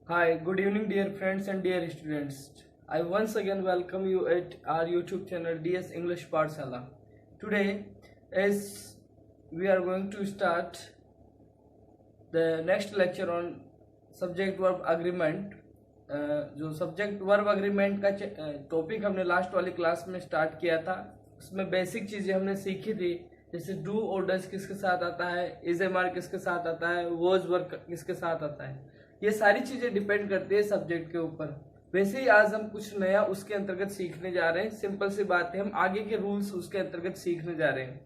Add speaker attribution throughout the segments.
Speaker 1: Hi, good evening, dear friends and dear students. I once again welcome you at our YouTube channel DS English Parshala. Today, as we are going to start the next lecture on subject verb agreement, जो subject verb agreement का topic हमने last वाली class में start किया था, उसमें basic चीजें हमने सीखी थी, जैसे डू और डज किसके साथ आता है, इज एम आर किसके साथ आता है, वॉज वर्क किसके साथ आता है। ये सारी चीजें डिपेंड करती है सब्जेक्ट के ऊपर। वैसे ही आज हम कुछ नया उसके अंतर्गत सीखने जा रहे हैं। सिंपल सी बात है, हम आगे के रूल्स उसके अंतर्गत सीखने जा रहे हैं।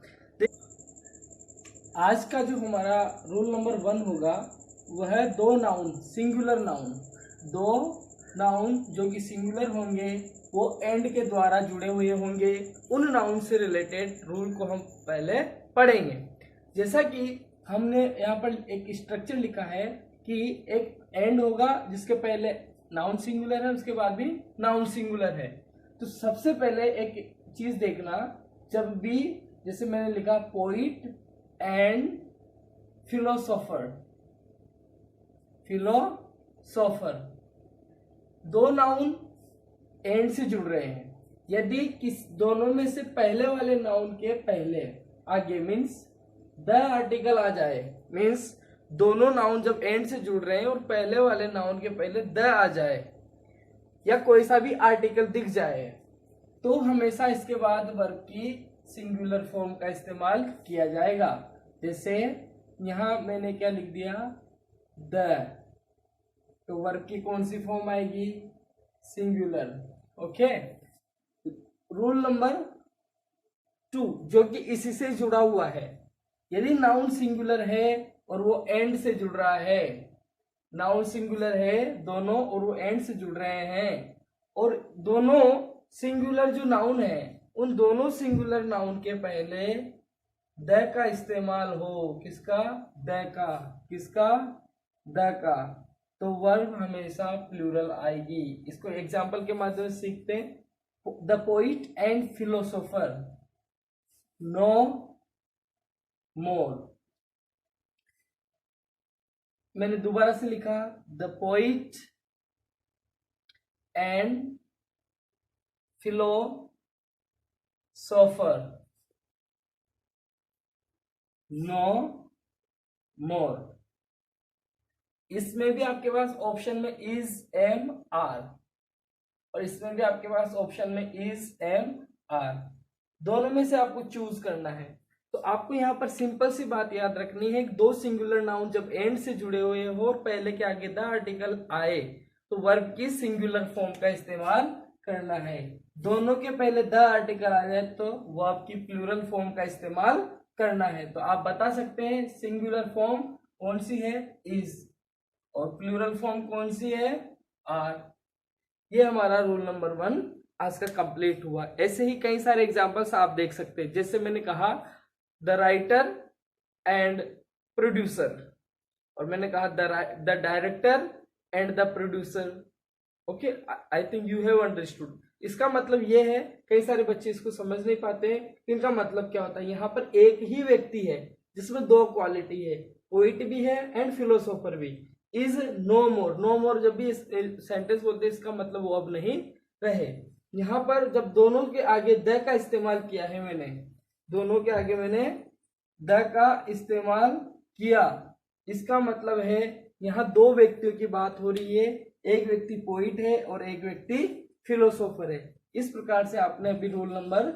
Speaker 1: आज का जो हमारा रूल नंबर 1 होगा वह है दो नाउन, सिंगुलर नाउन। दो नाउन जो कि सिंगुलर होंगे वो एंड के द्वारा जुड़े हुए होंगे, उन नाउन से रिलेटेड रूल को हम पहले पढ़ेंगे। जैसा कि हमने यहाँ पर एक स्ट्रक्चर लिखा है कि एक एंड होगा जिसके पहले नाउन सिंगुलर है, उसके बाद भी नाउन सिंगुलर है। तो सबसे पहले एक चीज देखना, जब भी जैसे मैंने लिखा पोइट एंड फिलोसोफर, दो नाउन एंड से जुड़ रहे हैं। यदि किस दोनों में से पहले वाले नाउन के पहले आगे मीन्स द आर्टिकल आ जाए, मीन्स दोनों नाउन जब एंड से जुड़ रहे हैं और पहले वाले नाउन के पहले द आ जाए या कोई सा भी आर्टिकल दिख जाए, तो हमेशा इसके बाद वर्ब की सिंगुलर फॉर्म का इस्तेमाल किया जाएगा। जैसे यहां मैंने क्या लिख दिया, द, तो वर्ब की कौन सी फॉर्म आएगी, सिंगुलर। ओके। रूल नंबर 2 जो कि इसी से जुड़ा हुआ है, यदि नाउन सिंगुलर है और वो एंड से जुड़ रहा है, नाउन सिंगुलर है दोनों और वो एंड से जुड़ रहे हैं, और दोनों सिंगुलर जो नाउन है उन दोनों सिंगुलर नाउन के पहले द का इस्तेमाल हो, किसका, द का, किसका, द का, तो वर्ब हमेशा प्लूरल आएगी। इसको एग्जाम्पल के माध्यम से सीखते हैं। The poet and philosopher no more. मैंने दोबारा से लिखा, the poet and philosopher no more. इसमें भी आपके पास ऑप्शन में इज एम आर और इसमें भी आपके पास ऑप्शन में इज एम आर, दोनों में से आपको चूज करना है। तो आपको यहाँ पर सिंपल सी बात याद रखनी है, दो सिंगुलर नाउन जब एंड से जुड़े हुए हो और पहले के आगे द आर्टिकल आए तो वर्ब की सिंगुलर फॉर्म का इस्तेमाल करना है। दोनों के पहले द आर्टिकल आ जाए तो वर्ब की प्लूरल फॉर्म का इस्तेमाल करना है। तो आप बता सकते हैं सिंगुलर फॉर्म कौन सी है, इज, और प्लूरल फॉर्म कौन सी है, आर। ये हमारा रूल नंबर 1 आज का कंप्लीट हुआ। ऐसे ही कई सारे एग्जांपल्स आप देख सकते हैं, जैसे मैंने कहा द राइटर एंड प्रोड्यूसर, और मैंने कहा the director and the producer. Okay, I think you have understood. इसका मतलब ये है, कई सारे बच्चे इसको समझ नहीं पाते हैं, इनका मतलब क्या होता है। यहाँ पर एक ही व्यक्ति है जिसमें दो क्वालिटी है, पोइट भी है एंड फिलोसोफर भी। इज नो मोर, नो मोर जब भी सेंटेंस बोलते हैं इसका मतलब वो अब नहीं रहे। यहाँ पर जब दोनों के आगे द का इस्तेमाल किया है मैंने, दोनों के आगे मैंने द का इस्तेमाल किया, इसका मतलब है यहाँ दो व्यक्तियों की बात हो रही है, एक व्यक्ति पोइट है और एक व्यक्ति फिलोसोफर है। इस प्रकार से आपने अभी रूल नंबर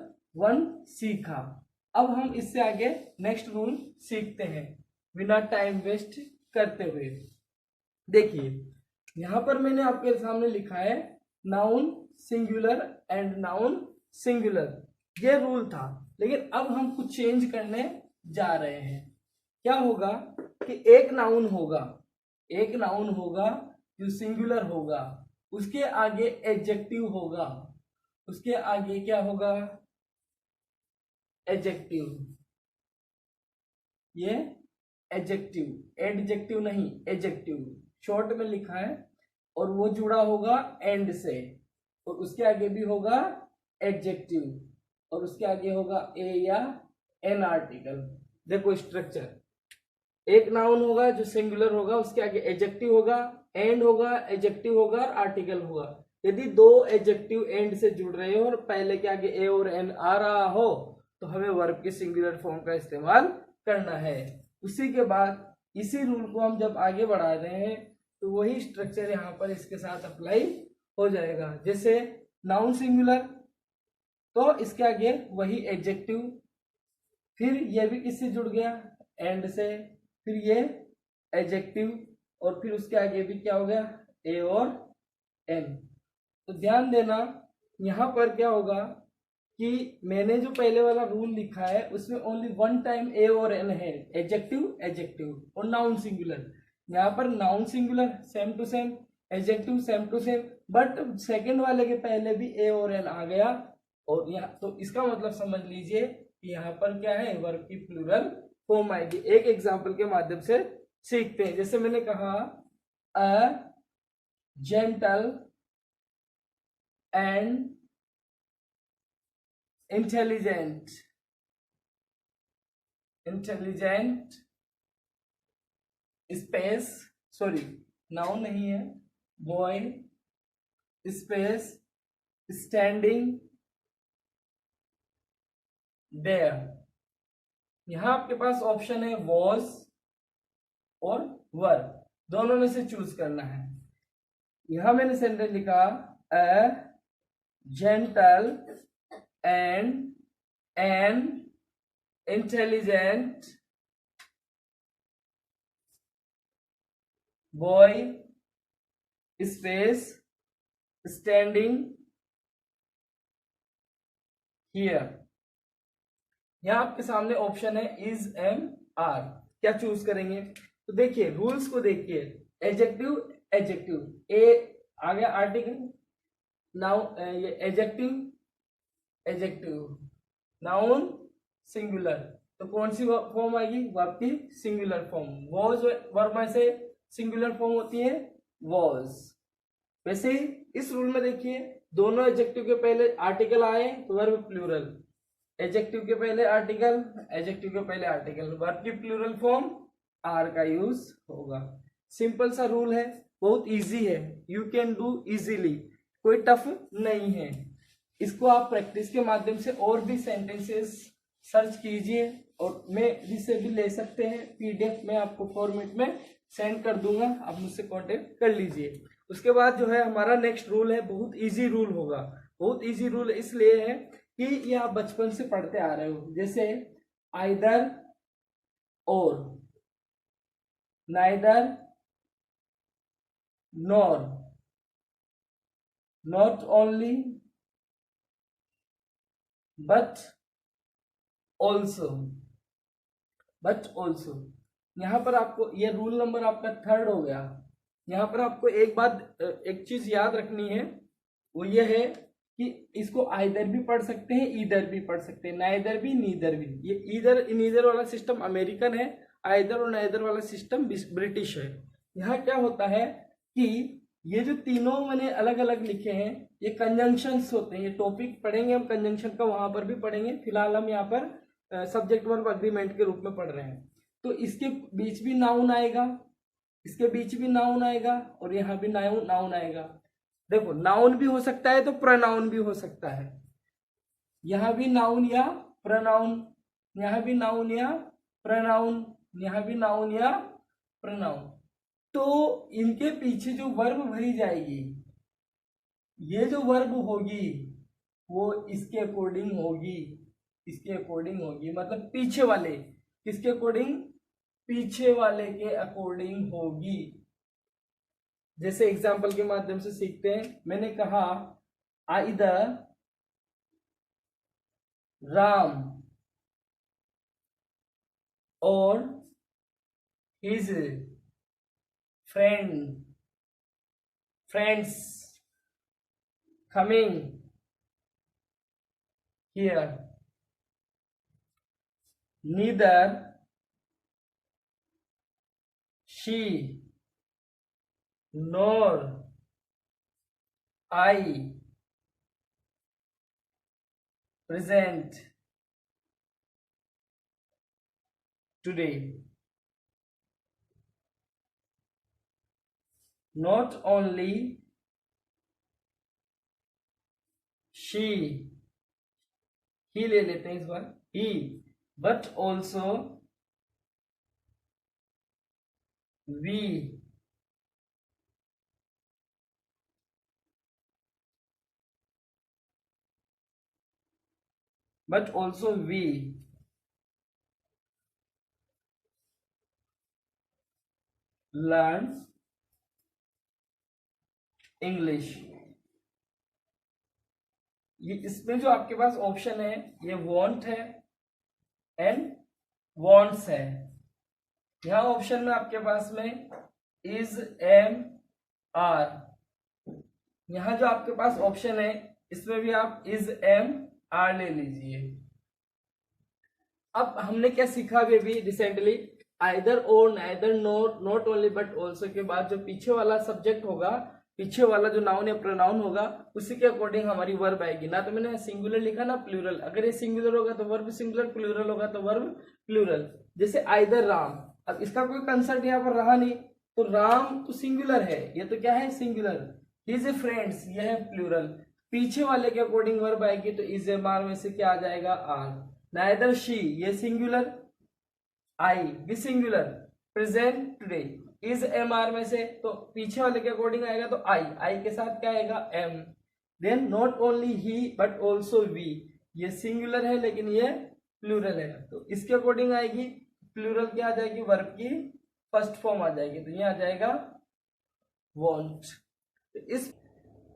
Speaker 1: 1 सीखा। अब हम इससे आगे नेक्स्ट रूल सीखते हैं बिना टाइम वेस्ट करते हुए। देखिए यहां पर मैंने आपके सामने लिखा है noun singular and noun singular, ये रूल था, लेकिन अब हम कुछ चेंज करने जा रहे हैं। क्या होगा कि एक नाउन होगा जो सिंगुलर होगा, उसके आगे एडजेक्टिव होगा, उसके आगे क्या होगा, एडजेक्टिव। ये एडजेक्टिव, एडजेक्टिव नहीं एडजेक्टिव शॉर्ट में लिखा है, और वो जुड़ा होगा एंड से, और उसके आगे भी होगा एडजेक्टिव, और उसके आगे होगा ए या एन आर्टिकल। देखो स्ट्रक्चर, एक नाउन होगा जो सिंगुलर होगा, उसके आगे एडजेक्टिव होगा, एंड होगा, एडजेक्टिव होगा और आर्टिकल होगा। यदि दो एडजेक्टिव एंड से जुड़ रहे हो और पहले के आगे ए और एन आ रहा हो तो हमें वर्ब के सिंगुलर फॉर्म का इस्तेमाल करना है। उसी के बाद इसी रूल को हम जब आगे बढ़ा रहे हैं तो वही स्ट्रक्चर यहाँ पर इसके साथ अप्लाई हो जाएगा। जैसे नाउन सिंगुलर तो इसके आगे वही एडजेक्टिव, फिर ये भी किससे जुड़ गया, एंड से, फिर ये एडजेक्टिव और फिर उसके आगे भी क्या हो गया, ए और एन। तो ध्यान देना यहाँ पर क्या होगा कि मैंने जो पहले वाला रूल लिखा है उसमें ओनली वन टाइम ए और एन है, एडजेक्टिव एडजेक्टिव और नाउन सिंगुलर। यहाँ पर noun singular same to same, adjective same to same, but second वाले के पहले भी ए और एन आ गया। और यहाँ तो इसका मतलब समझ लीजिए कि यहाँ पर क्या है, वर्ब की प्लूरल फॉर्म आएगी। एक एग्जांपल के माध्यम से सीखते हैं। जैसे मैंने कहा a gentle and intelligent, intelligent space, sorry noun नहीं है, बॉय स्पेस स्टैंडिंग देयर। यहां आपके पास ऑप्शन है वॉज और वर, दोनों में से चूज करना है। यहां मैंने सेंटेंस लिखा a gentle and an intelligent boy space standing here. यहां आपके सामने ऑप्शन है इज एम आर, क्या चूज करेंगे? तो देखिए रूल्स को देखिए, एडजेक्टिव एडजेक्टिव, ए आ गया आर्टिकल, नाउ ये एडजेक्टिव एडजेक्टिव, नाउन सिंगुलर, तो कौन सी फॉर्म आएगी, वर्ब की सिंगुलर फॉर्म। वॉज वर्ब में से सिंगुलर फॉर्म होती है वॉज। वैसे इस रूल में देखिए दोनों एडजेक्टिव के पहले आर्टिकल आए तो वर्ब प्लूरल, एडजेक्टिव के पहले आर्टिकल, एडजेक्टिव के पहले आर्टिकल, वर्ब की प्लूरल फॉर्म आर का यूज होगा। सिंपल सा रूल है, बहुत इजी है, यू कैन डू इजीली, कोई टफ नहीं है। इसको आप प्रैक्टिस के माध्यम से और भी सेंटेंसेस सर्च कीजिए और मैं जिससे भी ले सकते हैं, पीडीएफ में आपको फॉर्मेट में सेंड कर दूंगा, आप मुझसे कांटेक्ट कर लीजिए। उसके बाद जो है हमारा नेक्स्ट रूल है, बहुत इजी रूल होगा। बहुत इजी रूल इसलिए है कि ये आप बचपन से पढ़ते आ रहे हो। जैसे आइदर और, neither nor, not only but also, but also. यहां पर आपको ये रूल नंबर आपका थर्ड हो गया। यहां पर आपको एक बात, एक चीज याद रखनी है, वो ये है कि इसको आइदर भी पढ़ सकते हैं, ईदर भी पढ़ सकते हैं, नाइदर भी नीदर भी। ये ईदर नीदर वाला सिस्टम अमेरिकन है, आइदर और नाइदर वाला सिस्टम ब्रिटिश है। यहाँ क्या होता है कि ये जो तीनों मैंने अलग अलग लिखे हैं ये कंजंक्शंस होते हैं। ये टॉपिक पढ़ेंगे हम कंजंक्शन का, वहां पर भी पढ़ेंगे, फिलहाल हम यहाँ पर सब्जेक्ट वर्ब अग्रीमेंट के रूप में पढ़ रहे हैं। तो इसके बीच भी नाउन आएगा, इसके बीच भी नाउन आएगा और यहाँ भी नाउन आएगा। देखो नाउन भी हो सकता है तो प्रोनाउन भी हो सकता है, यहां भी नाउन या प्रोनाउन, यहां भी नाउन या प्रोनाउन, यहां भी नाउन या प्रोनाउन। तो इनके पीछे जो वर्ब भरी जाएगी, ये जो वर्ब होगी वो इसके अकॉर्डिंग होगी, इसके अकॉर्डिंग होगी, मतलब पीछे वाले, किसके अकॉर्डिंग, पीछे वाले के अकॉर्डिंग होगी। जैसे एग्जाम्पल के माध्यम से सीखते हैं। मैंने कहा आइदर राम और his friends coming here, neither she nor I present today। Not only she, he ले लेते हैं इस बार, he, but also we, but also we learn English। ये इसमें जो आपके पास ऑप्शन है ये want है एंड wants है। यहाँ ऑप्शन में आपके पास में is, am, are, यहाँ जो आपके पास ऑप्शन है इसमें भी आप is, am, are ले लीजिए। अब हमने क्या सीखा बेबी रिसेंटली, आइदर और, neither, not only but also के बाद जो पीछे वाला सब्जेक्ट होगा, पीछे वाला जो नाउन या प्रोनाउन होगा उसी के अकॉर्डिंग हमारी वर्ब आएगी। ना तो मैंने सिंगुलर लिखा ना प्लूरल, अगर ये सिंगुलर होगा तो वर्ब सिंगुलर, प्लूरल होगा तो वर्ब प्लूरल। जैसे आइदर राम, अब इसका कोई कंसर्ट यहाँ पर रहा नहीं तो राम तो सिंगुलर है, ये तो क्या है सिंगुलर। हिज फ्रेंड्स ये है प्लूरल, पीछे वाले के अकॉर्डिंग वर्ब आएगी तो इज एम आर में से क्या आ जाएगा आर। नाइदर शी ये सिंगुलर, आई भी singular, present today is M are में से तो पीछे वाले के अकॉर्डिंग आएगा तो आई, आई के साथ क्या आएगा am. Then not only he but also we, ये सिंगुलर है लेकिन ये प्लूरल है तो इसके अकॉर्डिंग आएगी प्लूरल क्या आ जाएगी, वर्ब की फर्स्ट फॉर्म आ जाएगी तो ये आ जाएगा वॉन्ट। तो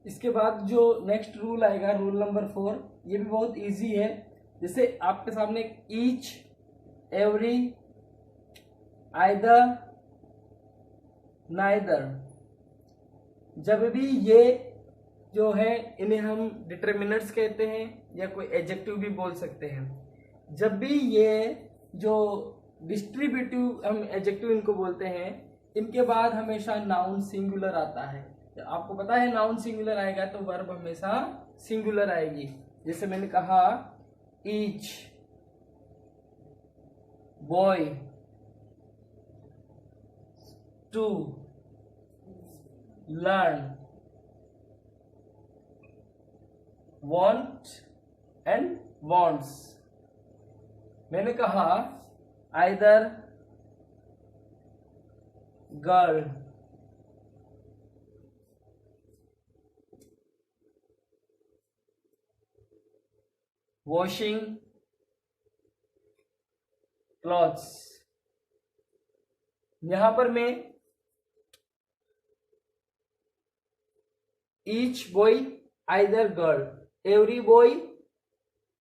Speaker 1: इसके बाद जो नेक्स्ट रूल आएगा रूल नंबर 4, ये भी बहुत इजी है। जैसे आपके सामने ईच, एवरी, आइदर, नाइदर, जब भी ये जो है इन्हें हम डिटर्मिनर्स कहते हैं या कोई एडजेक्टिव भी बोल सकते हैं। जब भी ये जो डिस्ट्रीब्यूटिव हम एडजेक्टिव इनको बोलते हैं, इनके बाद हमेशा नाउन सिंगुलर आता है। तो आपको पता है नाउन सिंगुलर आएगा तो वर्ब हमेशा सिंगुलर आएगी। जैसे मैंने कहा each, boy, to, learn, want and wants। मैंने कहा आइदर गर्ल, वॉशिंग क्लॉथ्स। यहां पर मैं each boy, either girl, every boy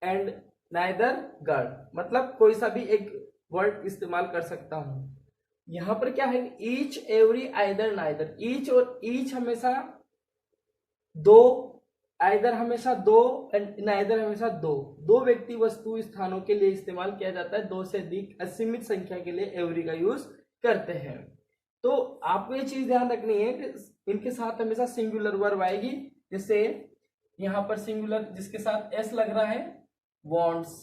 Speaker 1: and neither girl, मतलब कोई सा भी एक वर्ड इस्तेमाल कर सकता हूं। यहां पर क्या है each, every, either, neither. Each और ईच हमेशा दो, आइदर हमेशा दो एंड नाइदर हमेशा दो। दो व्यक्ति वस्तु स्थानों के लिए इस्तेमाल किया जाता है, दो से अधिक असीमित संख्या के लिए एवरी का यूज करते हैं। तो आपको ये चीज ध्यान रखनी है कि इनके साथ हमेशा सिंगुलर वर्ब आएगी। जैसे यहां पर सिंगुलर जिसके साथ एस लग रहा है वॉन्ट्स,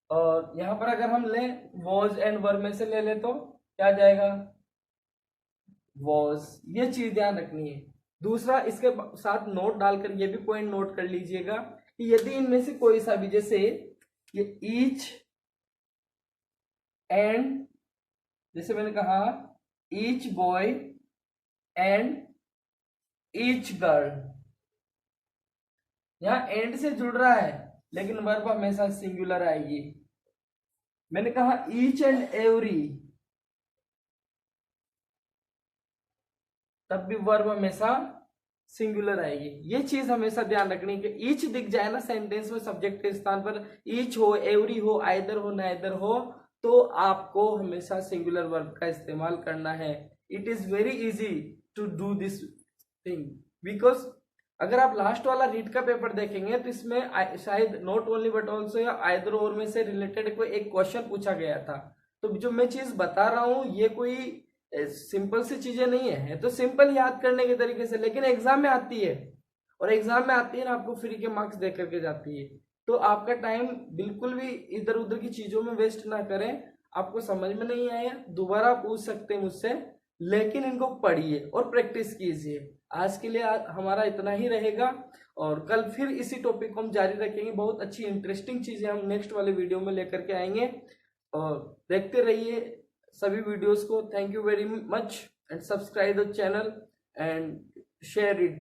Speaker 1: और यहां पर अगर हम लें वॉज एंड वर्ब में से ले ले तो क्या आ जाएगा वॉज। ये चीज ध्यान रखनी है। दूसरा इसके साथ नोट डालकर ये भी पॉइंट नोट कर लीजिएगा कि यदि इनमें से कोई सा भी, जैसे ये ईच एंड, जैसे मैंने कहा each boy and each girl, यहां एंड से जुड़ रहा है लेकिन वर्ब हमेशा सिंगुलर आएगी। मैंने कहा ईच एंड एवरी, तब भी वर्ब हमेशा सिंगुलर आएगी। ये चीज हमेशा ध्यान रखनी है कि ईच दिख जाए ना सेंटेंस में सब्जेक्ट के स्थान पर, ईच हो, एवरी हो, आइदर हो, नाइदर हो, तो आपको हमेशा सिंगुलर वर्ब का इस्तेमाल करना है। It is very easy to do this thing because अगर आप लास्ट वाला रीड का पेपर देखेंगे तो इसमें शायद नॉट ओनली बट ऑल्सो या आइदर और में से रिलेटेड कोई एक क्वेश्चन पूछा गया था। तो जो मैं चीज बता रहा हूं ये कोई सिंपल सी चीजें नहीं है, तो सिंपल याद करने के तरीके से, लेकिन एग्जाम में आती है, और एग्जाम में आती है ना आपको फ्री के मार्क्स दे करके जाती है। तो आपका टाइम बिल्कुल भी इधर उधर की चीजों में वेस्ट ना करें। आपको समझ में नहीं आया दोबारा पूछ सकते हैं मुझसे, लेकिन इनको पढ़िए और प्रैक्टिस कीजिए। आज के लिए हमारा इतना ही रहेगा और कल फिर इसी टॉपिक को हम जारी रखेंगे। बहुत अच्छी इंटरेस्टिंग चीजें हम नेक्स्ट वाले वीडियो में लेकर के आएंगे और देखते रहिए सभी वीडियोस को। Thank you very much and subscribe the channel and share it.